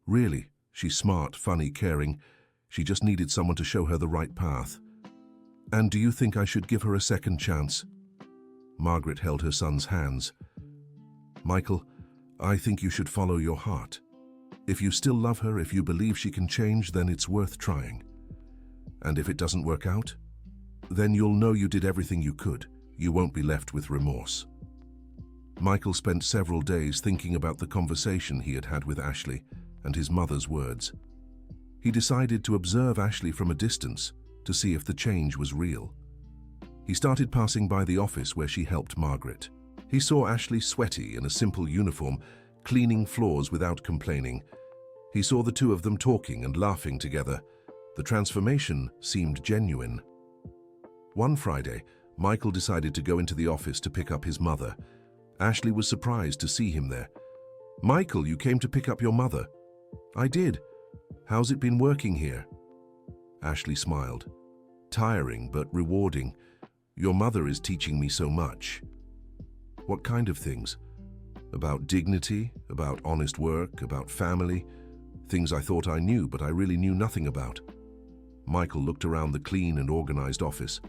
Really? She's smart, funny, caring. She just needed someone to show her the right path." "And do you think I should give her a second chance?" Margaret held her son's hands. "Michael, I think you should follow your heart. If you still love her, if you believe she can change, then it's worth trying. And if it doesn't work out, then you'll know you did everything you could. You won't be left with remorse." Michael spent several days thinking about the conversation he had had with Ashley and his mother's words. He decided to observe Ashley from a distance to see if the change was real. He started passing by the office where she helped Margaret. He saw Ashley sweaty in a simple uniform, cleaning floors without complaining. He saw the two of them talking and laughing together. The transformation seemed genuine. One Friday, Michael decided to go into the office to pick up his mother. Ashley was surprised to see him there. "Michael, you came to pick up your mother." "I did. How's it been working here?" Ashley smiled. "Tiring, but rewarding. Your mother is teaching me so much." "What kind of things?" "About dignity, about honest work, about family. Things I thought I knew, but I really knew nothing about." Michael looked around the clean and organized office.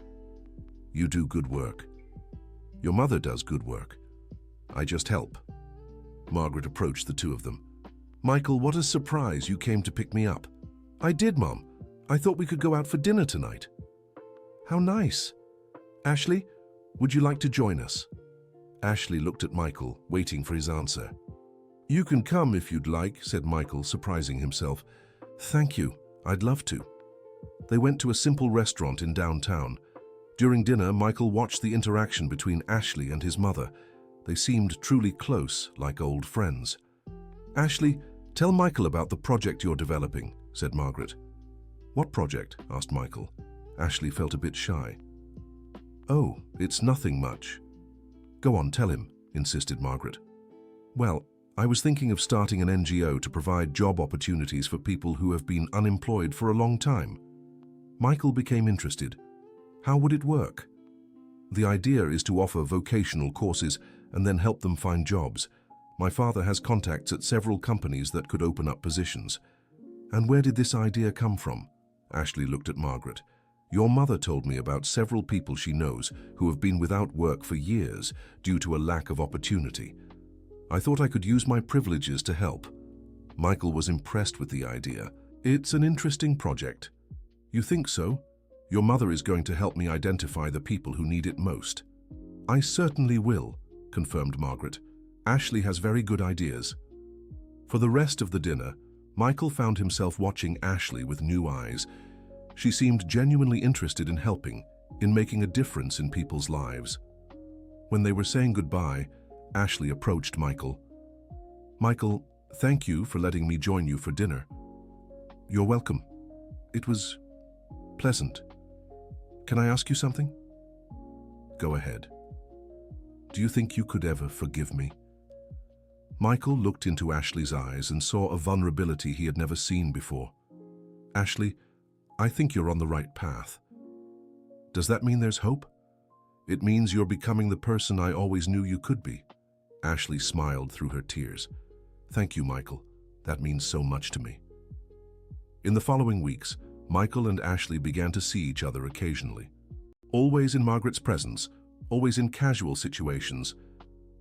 "You do good work." "Your mother does good work. I just help." Margaret approached the two of them. "Michael, what a surprise you came to pick me up." "I did, Mom. I thought we could go out for dinner tonight." "How nice. Ashley, would you like to join us?" Ashley looked at Michael, waiting for his answer. "You can come if you'd like," said Michael, surprising himself. "Thank you. I'd love to." They went to a simple restaurant in downtown. During dinner, Michael watched the interaction between Ashley and his mother. They seemed truly close, like old friends. "Ashley, tell Michael about the project you're developing," said Margaret. "What project?" asked Michael. Ashley felt a bit shy. "Oh, it's nothing much." "Go on, tell him," insisted Margaret. "Well, I was thinking of starting an NGO to provide job opportunities for people who have been unemployed for a long time." Michael became interested. "How would it work?" "The idea is to offer vocational courses and then help them find jobs. My father has contacts at several companies that could open up positions." "And where did this idea come from?" Ashley looked at Margaret. "Your mother told me about several people she knows who have been without work for years due to a lack of opportunity. I thought I could use my privileges to help." Michael was impressed with the idea. "It's an interesting project." "You think so? Your mother is going to help me identify the people who need it most." "I certainly will," confirmed Margaret. "Ashley has very good ideas." For the rest of the dinner, Michael found himself watching Ashley with new eyes. She seemed genuinely interested in helping, in making a difference in people's lives. When they were saying goodbye, Ashley approached Michael. "Michael, thank you for letting me join you for dinner." "You're welcome. It was pleasant. Can I ask you something?" "Go ahead." "Do you think you could ever forgive me?" Michael looked into Ashley's eyes and saw a vulnerability he had never seen before. "Ashley, I think you're on the right path." "Does that mean there's hope?" "It means you're becoming the person I always knew you could be." Ashley smiled through her tears. "Thank you, Michael. That means so much to me." In the following weeks, Michael and Ashley began to see each other occasionally. Always in Margaret's presence, always in casual situations.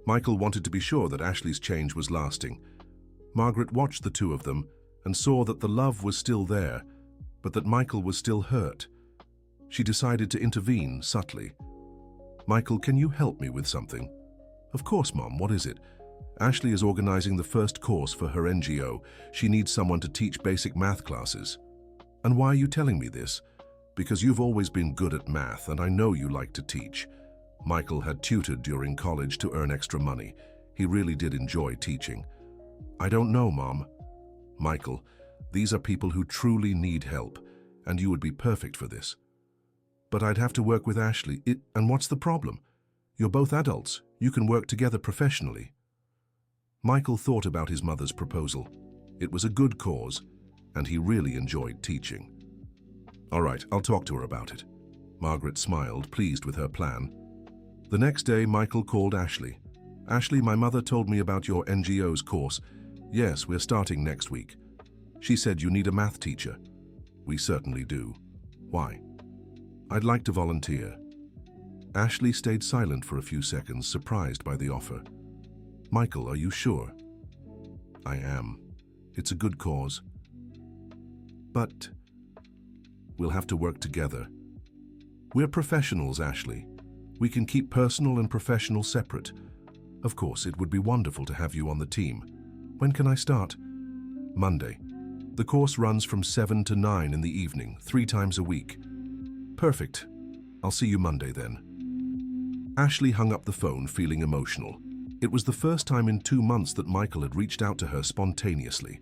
Michael wanted to be sure that Ashley's change was lasting. Margaret watched the two of them and saw that the love was still there, but that Michael was still hurt. She decided to intervene subtly. "Michael, can you help me with something?" "Of course, Mom. What is it?" "Ashley is organizing the first course for her NGO. She needs someone to teach basic math classes." "And why are you telling me this?" "Because you've always been good at math, and I know you like to teach." Michael had tutored during college to earn extra money. He really did enjoy teaching. "I don't know, Mom." "Michael, these are people who truly need help, and you would be perfect for this." "But I'd have to work with Ashley. And what's the problem? You're both adults. You can work together professionally." Michael thought about his mother's proposal. It was a good cause, and he really enjoyed teaching. "All right, I'll talk to her about it." Margaret smiled, pleased with her plan. The next day, Michael called Ashley. "Ashley, my mother told me about your NGO's course. Yes, we're starting next week. She said you need a math teacher." "We certainly do." "Why?" "I'd like to volunteer." Ashley stayed silent for a few seconds, surprised by the offer. "Michael, are you sure?" "I am. It's a good cause." "But we'll have to work together." "We're professionals, Ashley. We can keep personal and professional separate." Of course, it would be wonderful to have you on the team. When can I start? Monday. The course runs from 7 to 9 in the evening, 3 times a week. Perfect. I'll see you Monday then. Ashley hung up the phone feeling emotional. It was the first time in 2 months that Michael had reached out to her spontaneously.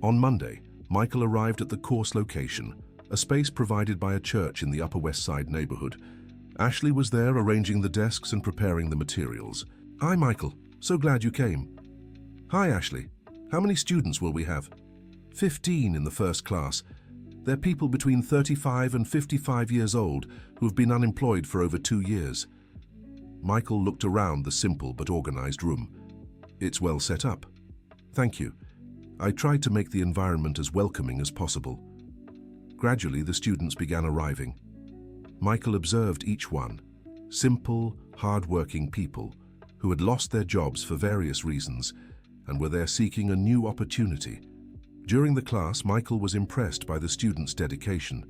On Monday, Michael arrived at the course location, a space provided by a church in the Upper West Side neighborhood. Ashley was there arranging the desks and preparing the materials. Hi, Michael. So glad you came. Hi, Ashley. How many students will we have? 15 in the first class. They're people between 35 and 55 years old who have been unemployed for over 2 years. Michael looked around the simple but organized room. It's well set up. Thank you. I tried to make the environment as welcoming as possible. Gradually, the students began arriving. Michael observed each one. Simple, hard-working people who had lost their jobs for various reasons and were there seeking a new opportunity. During the class, Michael was impressed by the students' dedication.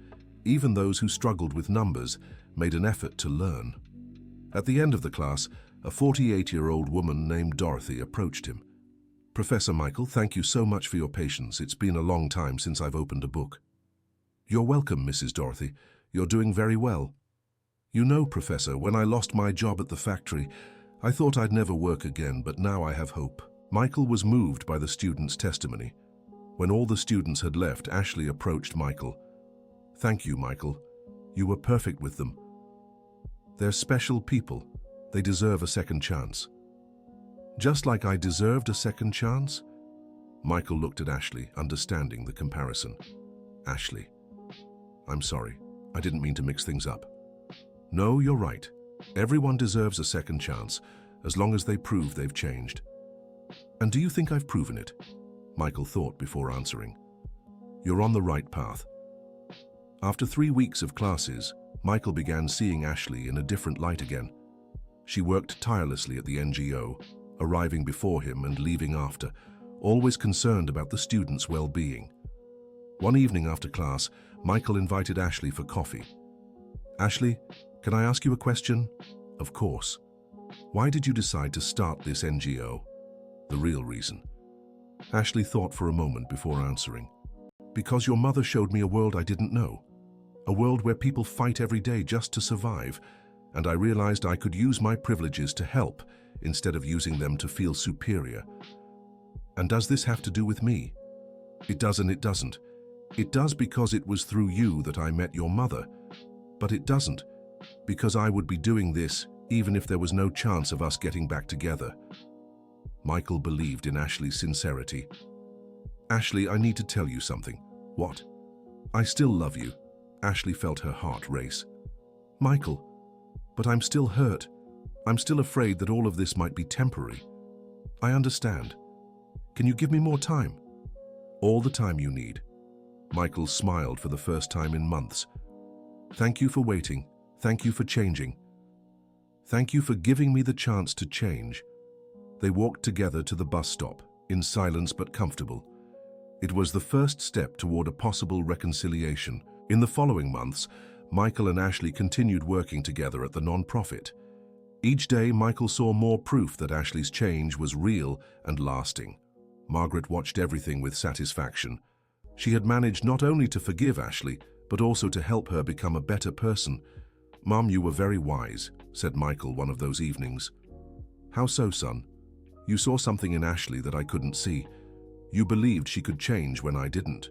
Even those who struggled with numbers made an effort to learn. At the end of the class, a 48-year-old woman named Dorothy approached him. Professor Michael, thank you so much for your patience. It's been a long time since I've opened a book. You're welcome, Mrs. Dorothy. You're doing very well. You know, Professor, when I lost my job at the factory, I thought I'd never work again, but now I have hope. Michael was moved by the students' testimony. When all the students had left, Ashley approached Michael. Thank you, Michael. You were perfect with them. They're special people. They deserve a second chance. Just like I deserved a second chance? Michael looked at Ashley, understanding the comparison. Ashley, I'm sorry. I didn't mean to mix things up. No, you're right. Everyone deserves a second chance, as long as they prove they've changed. And do you think I've proven it? Michael thought before answering. You're on the right path. After 3 weeks of classes, Michael began seeing Ashley in a different light again. She worked tirelessly at the NGO, arriving before him and leaving after, always concerned about the students' well-being. One evening after class, Michael invited Ashley for coffee. Ashley, can I ask you a question? Of course. Why did you decide to start this NGO? The real reason. Ashley thought for a moment before answering. Because your mother showed me a world I didn't know. A world where people fight every day just to survive, and I realized I could use my privileges to help instead of using them to feel superior. And does this have to do with me? It does and it doesn't. It does because it was through you that I met your mother, but it doesn't because I would be doing this even if there was no chance of us getting back together. Michael believed in Ashley's sincerity. Ashley, I need to tell you something. What? I still love you. Ashley felt her heart race. Michael, but I'm still hurt. I'm still afraid that all of this might be temporary. I understand. Can you give me more time? All the time you need. Michael smiled for the first time in months. Thank you for waiting. Thank you for changing. Thank you for giving me the chance to change. They walked together to the bus stop, in silence but comfortable. It was the first step toward a possible reconciliation. In the following months, Michael and Ashley continued working together at the non-profit. Each day, Michael saw more proof that Ashley's change was real and lasting. Margaret watched everything with satisfaction. She had managed not only to forgive Ashley, but also to help her become a better person. Mom, you were very wise, said Michael one of those evenings. How so, son? You saw something in Ashley that I couldn't see. You believed she could change when I didn't.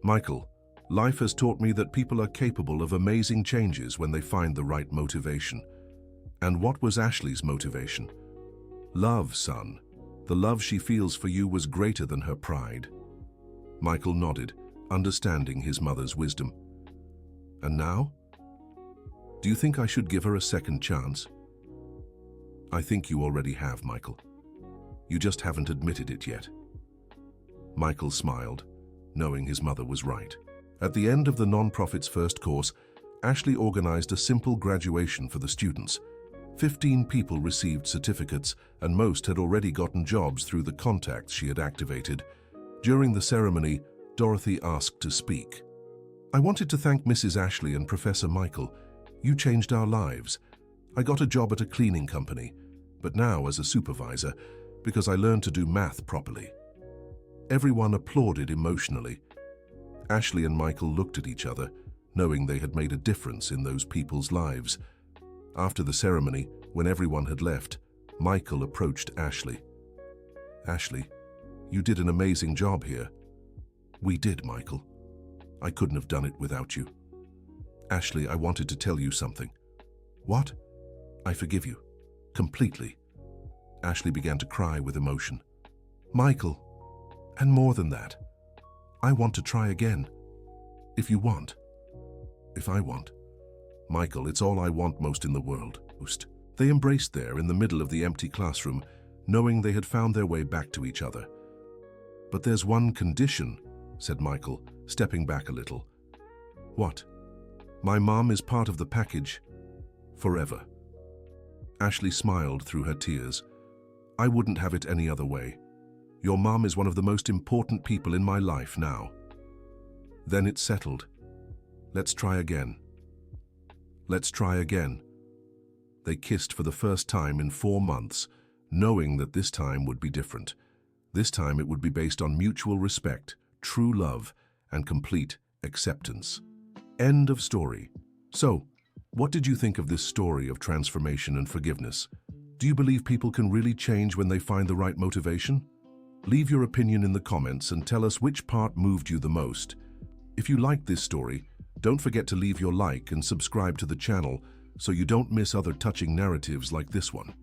Michael, life has taught me that people are capable of amazing changes when they find the right motivation. And what was Ashley's motivation? Love, son. The love she feels for you was greater than her pride. Michael nodded, understanding his mother's wisdom. And now? Do you think I should give her a second chance? I think you already have, Michael. You just haven't admitted it yet. Michael smiled, knowing his mother was right. At the end of the non-profit's first course, Ashley organized a simple graduation for the students. 15 people received certificates, and most had already gotten jobs through the contacts she had activated. During the ceremony, Dorothy asked to speak. I wanted to thank Mrs. Ashley and Professor Michael. You changed our lives. I got a job at a cleaning company. but now as a supervisor because I learned to do math properly. Everyone applauded emotionally. Ashley and Michael looked at each other, knowing they had made a difference in those people's lives. After the ceremony, when everyone had left, Michael approached Ashley. "Ashley, you did an amazing job here." "We did, Michael. I couldn't have done it without you." "Ashley, I wanted to tell you something." "What?" "I forgive you. Completely." Ashley began to cry with emotion. "Michael, and more than that, I want to try again. If you want." "If I want." "Michael, it's all I want most in the world." They embraced there in the middle of the empty classroom, knowing they had found their way back to each other. "But there's one condition," said Michael, stepping back a little. "What?" "My mom is part of the package. Forever." Ashley smiled through her tears. "I wouldn't have it any other way. Your mom is one of the most important people in my life now." "Then it's settled. Let's try again." "Let's try again." They kissed for the first time in 4 months, knowing that this time would be different. This time it would be based on mutual respect, true love, and complete acceptance. End of story. So, what did you think of this story of transformation and forgiveness? Do you believe people can really change when they find the right motivation? Leave your opinion in the comments and tell us which part moved you the most. If you liked this story, don't forget to leave your like and subscribe to the channel so you don't miss other touching narratives like this one.